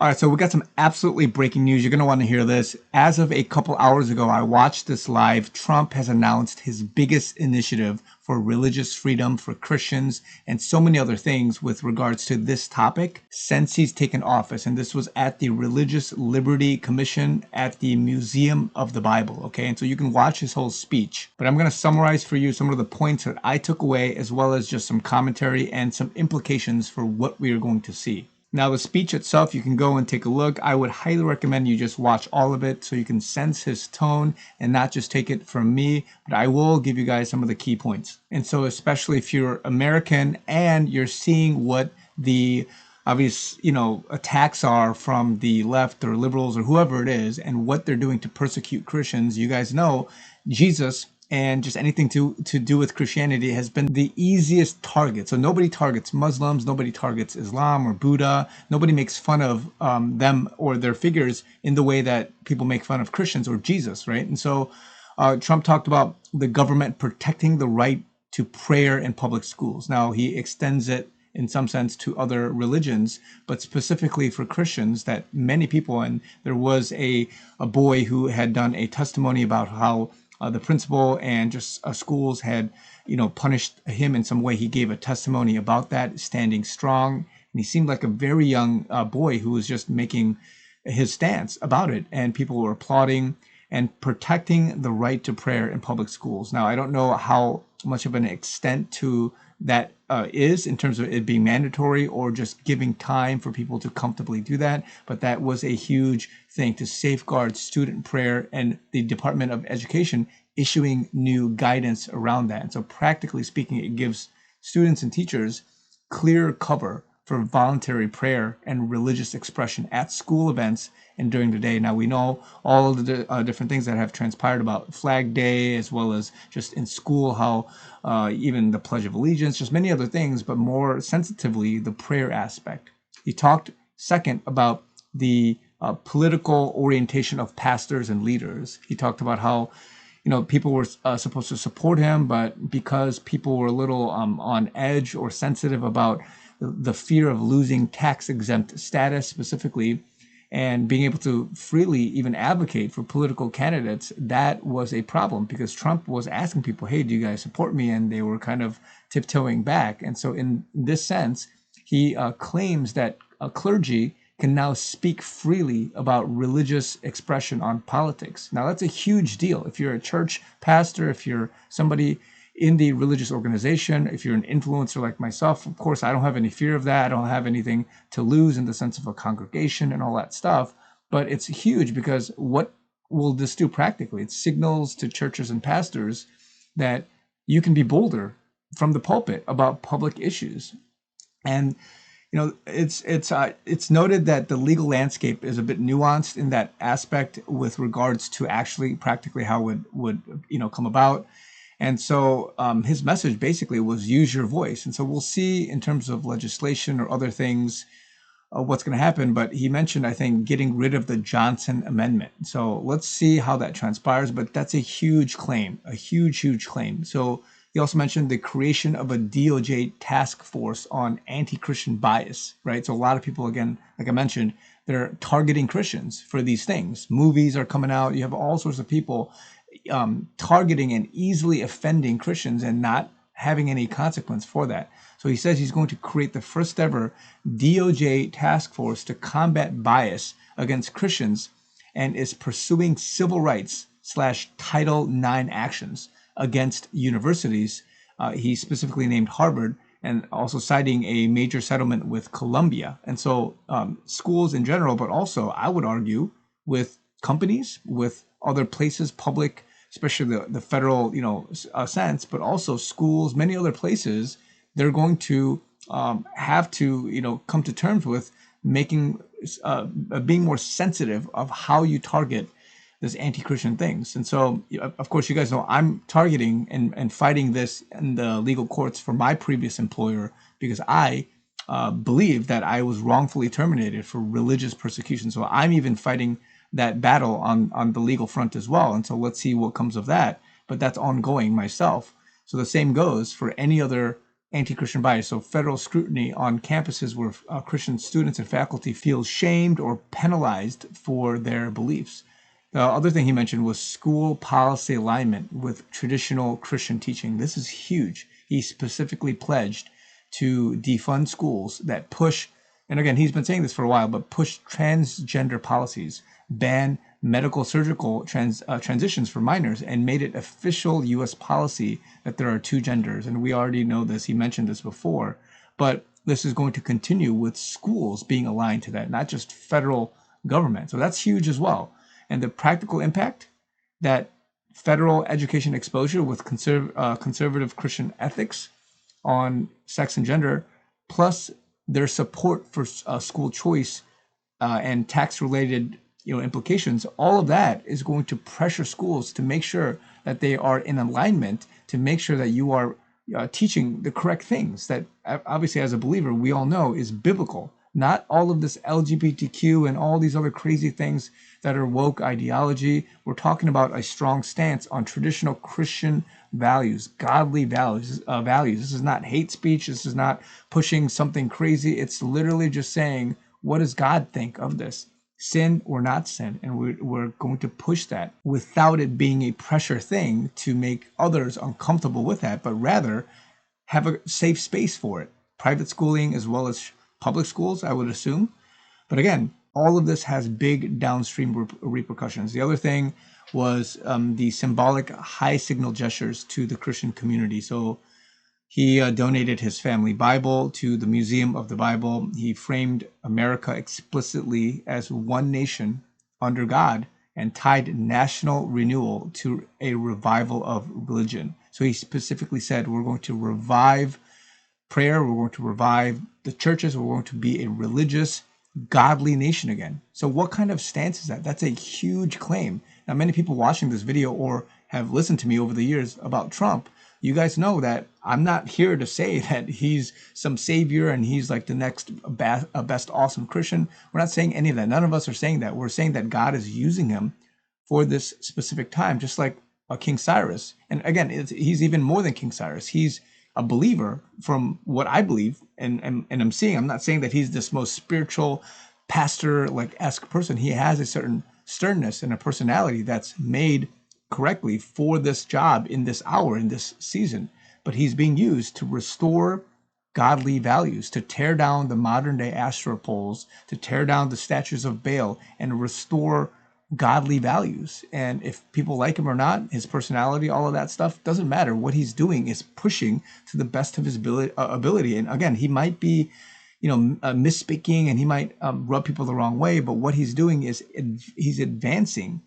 All right, so we got some absolutely breaking news. You're going to want to hear this. As of a couple hours ago, I watched this live. Trump has announced his biggest initiative for religious freedom for Christians and so many other things with regards to this topic since he's taken office. And this was at the Religious Liberty Commission at the Museum of the Bible. Okay, and so you can watch his whole speech. But I'm going to summarize for you some of the points that I took away, as well as just some commentary and some implications for what we are going to see. Now, the speech itself, you can go and take a look. I would highly recommend you just watch all of it so you can sense his tone and not just take it from me, but I will give you guys some of the key points. And so especially if you're American and you're seeing what the obvious, attacks are from the left or liberals or whoever it is and what they're doing to persecute Christians, you guys know Jesus and just anything to do with Christianity has been the easiest target. So nobody targets Muslims, nobody targets Islam or Buddha, nobody makes fun of them or their figures in the way that people make fun of Christians or Jesus, right? And so Trump talked about the government protecting the right to prayer in public schools. Now he extends it in some sense to other religions, but specifically for Christians, that many people, and there was a boy who had done a testimony about how the principal and just schools had, punished him in some way. He gave a testimony about that, standing strong. And he seemed like a very young boy who was just making his stance about it. And people were applauding and protecting the right to prayer in public schools. Now, I don't know how much of an extent to that is in terms of it being mandatory or just giving time for people to comfortably do that. But that was a huge thing to safeguard student prayer, and the Department of Education issuing new guidance around that. And so practically speaking, it gives students and teachers clear cover for voluntary prayer and religious expression at school events and during the day. Now, we know all of the different things that have transpired about Flag Day, as well as just in school, how even the Pledge of Allegiance, just many other things, but more sensitively, the prayer aspect. He talked second about the political orientation of pastors and leaders. He talked about how people were supposed to support him, but because people were a little on edge or sensitive about the fear of losing tax exempt status specifically, and being able to freely even advocate for political candidates, that was a problem because Trump was asking people, hey, do you guys support me? And they were kind of tiptoeing back. And so in this sense, he claims that clergy can now speak freely about religious expression on politics. Now, that's a huge deal. If you're a church pastor, if you're somebody in the religious organization, if you're an influencer like myself, of course, I don't have any fear of that. I don't have anything to lose in the sense of a congregation and all that stuff. But it's huge because what will this do practically? It signals to churches and pastors that you can be bolder from the pulpit about public issues. And it's noted that the legal landscape is a bit nuanced in that aspect with regards to actually practically how it would come about. And so his message basically was use your voice. And so we'll see in terms of legislation or other things what's going to happen. But he mentioned, I think, getting rid of the Johnson Amendment. So let's see how that transpires. But that's a huge claim, a huge, huge claim. So he also mentioned the creation of a DOJ task force on anti-Christian bias, right? So a lot of people, again, like I mentioned, they're targeting Christians for these things. Movies are coming out. You have all sorts of people targeting and easily offending Christians and not having any consequence for that. So he says he's going to create the first ever DOJ task force to combat bias against Christians and is pursuing civil rights / Title IX actions against universities. He specifically named Harvard and also citing a major settlement with Columbia. And so schools in general, but also I would argue with companies, with other places, public, especially the federal, sense, but also schools, many other places, they're going to have to, come to terms with making, being more sensitive of how you target this anti-Christian things. And so, of course, you guys know I'm targeting and fighting this in the legal courts for my previous employer because I believe that I was wrongfully terminated for religious persecution. So I'm even fighting that battle on the legal front as well. And so let's see what comes of that. But that's ongoing myself. So the same goes for any other anti-Christian bias. So federal scrutiny on campuses where Christian students and faculty feel shamed or penalized for their beliefs. The other thing he mentioned was school policy alignment with traditional Christian teaching. This is huge. He specifically pledged to defund schools that push, and again, he's been saying this for a while, but push transgender policies, ban medical surgical transitions for minors, and made it official U.S. policy that there are two genders. And we already know this. He mentioned this before. But this is going to continue with schools being aligned to that, not just federal government. So that's huge as well. And the practical impact that federal education exposure with conservative Christian ethics on sex and gender, plus their support for school choice and tax-related implications, all of that is going to pressure schools to make sure that they are in alignment, to make sure that you are teaching the correct things that obviously as a believer we all know is biblical, not all of this LGBTQ and all these other crazy things that are woke ideology. We're talking about a strong stance on traditional Christian values, godly values. This is not hate speech. This is not pushing something crazy. It's literally just saying, what does God think of this? Sin or not sin? And we're going to push that without it being a pressure thing to make others uncomfortable with that, but rather have a safe space for it. Private schooling as well as public schools, I would assume. But again, all of this has big downstream repercussions. The other thing was the symbolic high signal gestures to the Christian community. So he donated his family Bible to the Museum of the Bible. He framed America explicitly as one nation under God and tied national renewal to a revival of religion. So he specifically said, we're going to revive prayer, we're going to revive the churches, we're going to be a religious, godly nation again. So what kind of stance is that? That's a huge claim. Now, many people watching this video or have listened to me over the years about Trump, you guys know that I'm not here to say that he's some savior and he's like the next best awesome Christian. We're not saying any of that. None of us are saying that. We're saying that God is using him for this specific time, just like King Cyrus. And again, he's even more than King Cyrus. He's a believer from what I believe, and I'm seeing. I'm not saying that he's this most spiritual pastor like esque person. He has a certain sternness and a personality that's made correctly for this job in this hour, in this season. But he's being used to restore godly values, to tear down the modern day Asherah poles, to tear down the statues of Baal and restore godly values. And if people like him or not, his personality, all of that stuff doesn't matter. What he's doing is pushing to the best of his ability. And again, he might be, misspeaking and he might rub people the wrong way. But what he's doing is he's advancing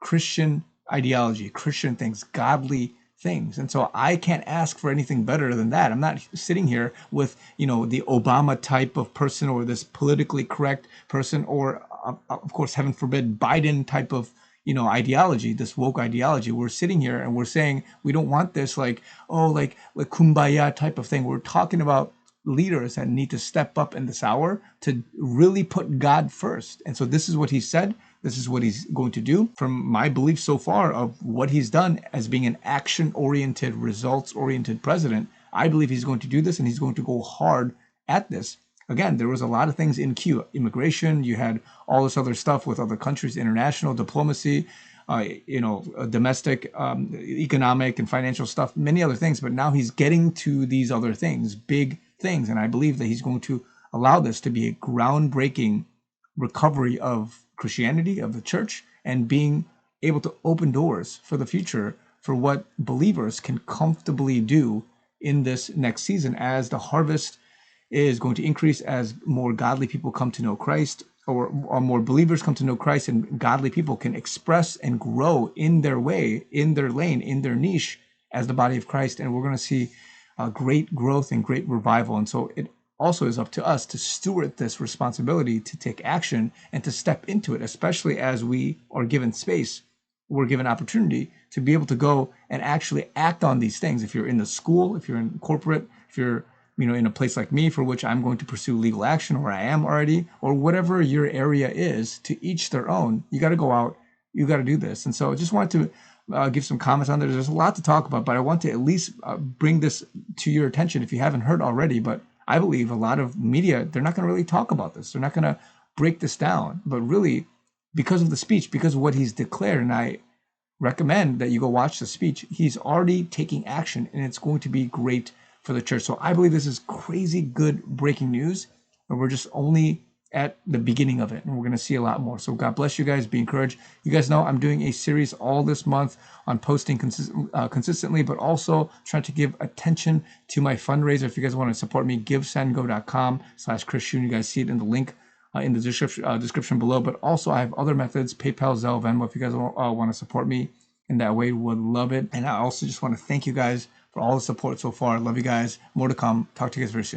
Christian ideology, Christian things, godly things. And so I can't ask for anything better than that. I'm not sitting here with, the Obama type of person or this politically correct person or of course, heaven forbid, Biden type of, ideology, this woke ideology. We're sitting here and we're saying we don't want this like kumbaya type of thing. We're talking about leaders that need to step up in this hour to really put God first. And so this is what he said. This is what he's going to do. From my belief so far of what he's done as being an action-oriented, results-oriented president, I believe he's going to do this and he's going to go hard at this. Again, there was a lot of things in queue. Immigration, you had all this other stuff with other countries, international diplomacy, domestic, economic and financial stuff, many other things. But now he's getting to these other things, big things. And I believe that he's going to allow this to be a groundbreaking recovery of Christianity, of the church, and being able to open doors for the future for what believers can comfortably do in this next season as the harvest is going to increase, as more godly people come to know Christ, or more believers come to know Christ, and godly people can express and grow in their way, in their lane, in their niche as the body of Christ. And we're going to see great growth and great revival. And so it also is up to us to steward this responsibility, to take action and to step into it, especially as we are given space, we're given opportunity to be able to go and actually act on these things. If you're in the school, if you're in corporate, if you're in a place like me, for which I'm going to pursue legal action, or I am already, or whatever your area is, to each their own. You got to go out, you got to do this. And so I just wanted to give some comments on there. There's a lot to talk about, but I want to at least bring this to your attention if you haven't heard already. But I believe a lot of media, they're not going to really talk about this. They're not going to break this down. But really, because of the speech, because of what he's declared, and I recommend that you go watch the speech, he's already taking action, and it's going to be great for the church. So I believe this is crazy good breaking news, and we're just only at the beginning of it, and we're going to see a lot more. So God bless you guys. Be encouraged. You guys know I'm doing a series all this month on posting consistently, but also trying to give attention to my fundraiser. If you guys want to support me, givesendgo.com/chrisyoonyt. You guys see it in the link in the description below. But also I have other methods: PayPal, Zelle, Venmo. If you guys want to support me in that way, would love it. And I also just want to thank you guys for all the support so far. Love you guys. More to come. Talk to you guys very soon.